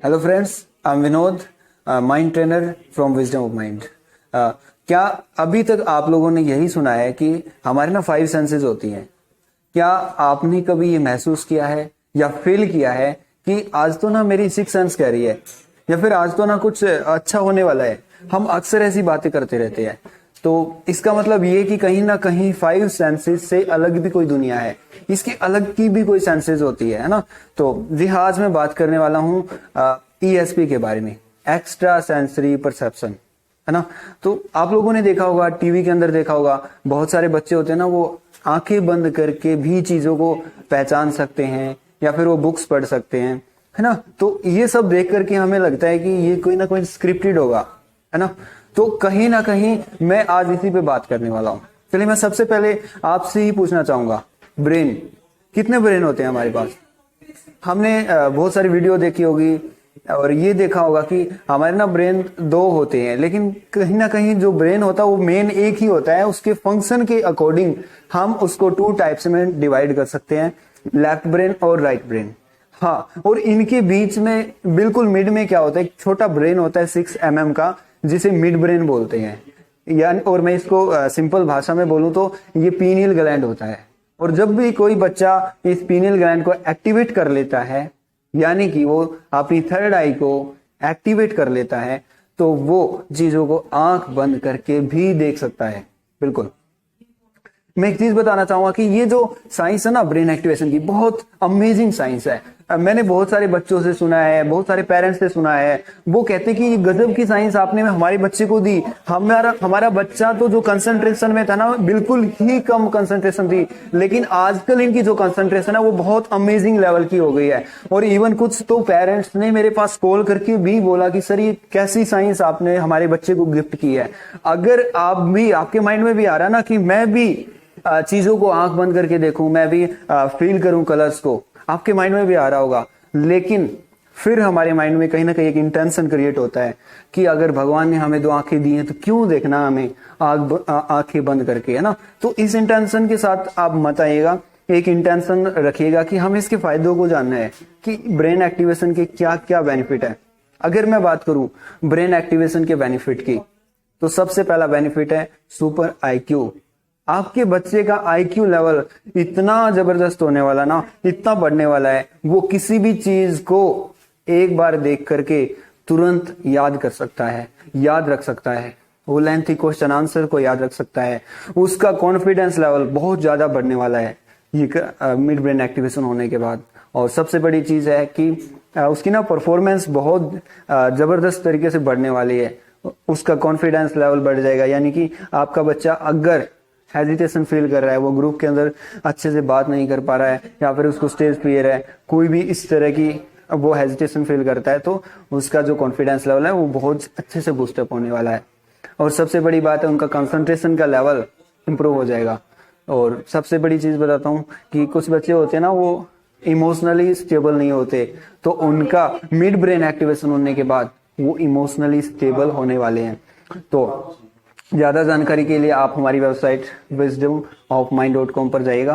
Hello friends, I am Vinod, mind trainer from wisdom of mind. क्या अभी तक आप लोगों ने यही सुना है कि हमारे ना 5 सेंसेस होती हैं। क्या आपने कभी ये महसूस किया है या फील किया है कि आज तो ना मेरी 6 सेंस कह रही है या फिर आज तो ना कुछ अच्छा होने वाला है। हम अक्सर ऐसी बातें करते रहते हैं। तो इसका मतलब ये कि कहीं ना कहीं 5 सेंसेस से अलग भी कोई दुनिया है, इसकी अलग की भी कोई सेंसेस होती है ना। तो जी हाँ, आज मैं बात करने वाला हूँ ESP के बारे में, एक्स्ट्रा सेंसरी परसेप्शन, है ना। तो आप लोगों ने देखा होगा, टीवी के अंदर देखा होगा, बहुत सारे बच्चे होते हैं ना, वो आंखें बंद करके भी चीजों को पहचान सकते हैं या फिर वो बुक्स पढ़ सकते हैं, है ना। तो ये सब देख करके हमें लगता है कि ये कोई ना कोई स्क्रिप्टेड होगा, है ना। तो कहीं ना कहीं मैं आज इसी पे बात करने वाला हूं। चलिए, मैं सबसे पहले आपसे ही पूछना चाहूंगा, ब्रेन, कितने ब्रेन होते हैं हमारे पास। हमने बहुत सारी वीडियो देखी होगी और ये देखा होगा कि हमारे ना ब्रेन 2 होते हैं, लेकिन कहीं ना कहीं जो ब्रेन होता है वो मेन एक ही होता है। उसके फंक्शन के अकॉर्डिंग हम उसको 2 टाइप्स में डिवाइड कर सकते हैं, लेफ्ट ब्रेन और राइट ब्रेन। हाँ, और इनके बीच में बिल्कुल मिड में क्या होता है, एक छोटा ब्रेन होता है 6 mm का, जिसे मिड ब्रेन बोलते हैं। यानी, और मैं इसको सिंपल भाषा में बोलूं तो ये पीनियल ग्लैंड होता है। और जब भी कोई बच्चा इस पीनियल ग्लैंड को एक्टिवेट कर लेता है, यानी कि वो अपनी थर्ड आई को एक्टिवेट कर लेता है, तो वो चीजों को आंख बंद करके भी देख सकता है। बिल्कुल, मैं एक चीज बताना चाहूंगा कि ये जो साइंस है ना ब्रेन एक्टिवेशन की, बहुत अमेजिंग साइंस है। मैंने बहुत सारे बच्चों से सुना है, बहुत सारे पेरेंट्स से सुना है, वो कहते कि ये गजब की साइंस आपने हमारे बच्चे को दी। हमारा बच्चा तो जो कंसंट्रेशन में था ना, बिल्कुल ही कम कंसंट्रेशन थी, लेकिन आजकल इनकी जो कंसंट्रेशन है वो बहुत अमेजिंग लेवल की हो गई है। और इवन कुछ तो पेरेंट्स ने मेरे पास कॉल करके भी बोला कि सर, ये कैसी साइंस आपने हमारे बच्चे को गिफ्ट की है। अगर आप भी, आपके माइंड में भी आ रहा है ना कि मैं भी चीजों को आंख बंद करके देखूं, मैं भी फील करूं कलर्स को, आपके माइंड में भी आ रहा होगा। लेकिन फिर हमारे माइंड में कहीं ना कहीं एक इंटेंशन क्रिएट होता है कि अगर भगवान ने हमें 2 आंखें दी हैं तो क्यों देखना हमें आंखें बंद करके, है ना। तो इस इंटेंशन के साथ आप मत आइएगा, एक इंटेंशन रखिएगा कि हमें इसके फायदों को जानना है कि ब्रेन एक्टिवेशन के क्या क्या बेनिफिट है। अगर मैं बात करूं ब्रेन एक्टिवेशन के बेनिफिट की, तो सबसे पहला बेनिफिट है सुपर IQ। आपके बच्चे का IQ लेवल इतना जबरदस्त होने वाला ना, इतना बढ़ने वाला है, वो किसी भी चीज को एक बार देख करके तुरंत याद कर सकता है, याद रख सकता है, वो लेंथी क्वेश्चन आंसर को याद रख सकता है। उसका कॉन्फिडेंस लेवल बहुत ज्यादा बढ़ने वाला है ये मिड ब्रेन एक्टिवेशन होने के बाद। और सबसे बड़ी चीज है कि उसकी ना परफॉर्मेंस बहुत जबरदस्त तरीके से बढ़ने वाली है। उसका कॉन्फिडेंस लेवल बढ़ जाएगा, यानी कि आपका बच्चा अगर हेजिटेशन फील कर रहा है, वो ग्रुप के अंदर अच्छे से बात नहीं कर पा रहा है, या फिर उसको स्टेज फियर है, कोई भी इस तरह की वो हेजिटेशन फील करता है, तो उसका जो कॉन्फिडेंस लेवल है वो बहुत अच्छे से बूस्टअप होने वाला है। और सबसे बड़ी बात है, उनका कंसंट्रेशन का लेवल इंप्रूव हो जाएगा। और सबसे बड़ी चीज बताता हूँ कि कुछ बच्चे होते हैं ना, वो इमोशनली स्टेबल नहीं होते, तो उनका मिड ब्रेन एक्टिवेशन होने के बाद वो इमोशनली स्टेबल होने वाले हैं। तो ज्यादा जानकारी के लिए आप हमारी वेबसाइट wisdomofmind.com पर जाइएगा।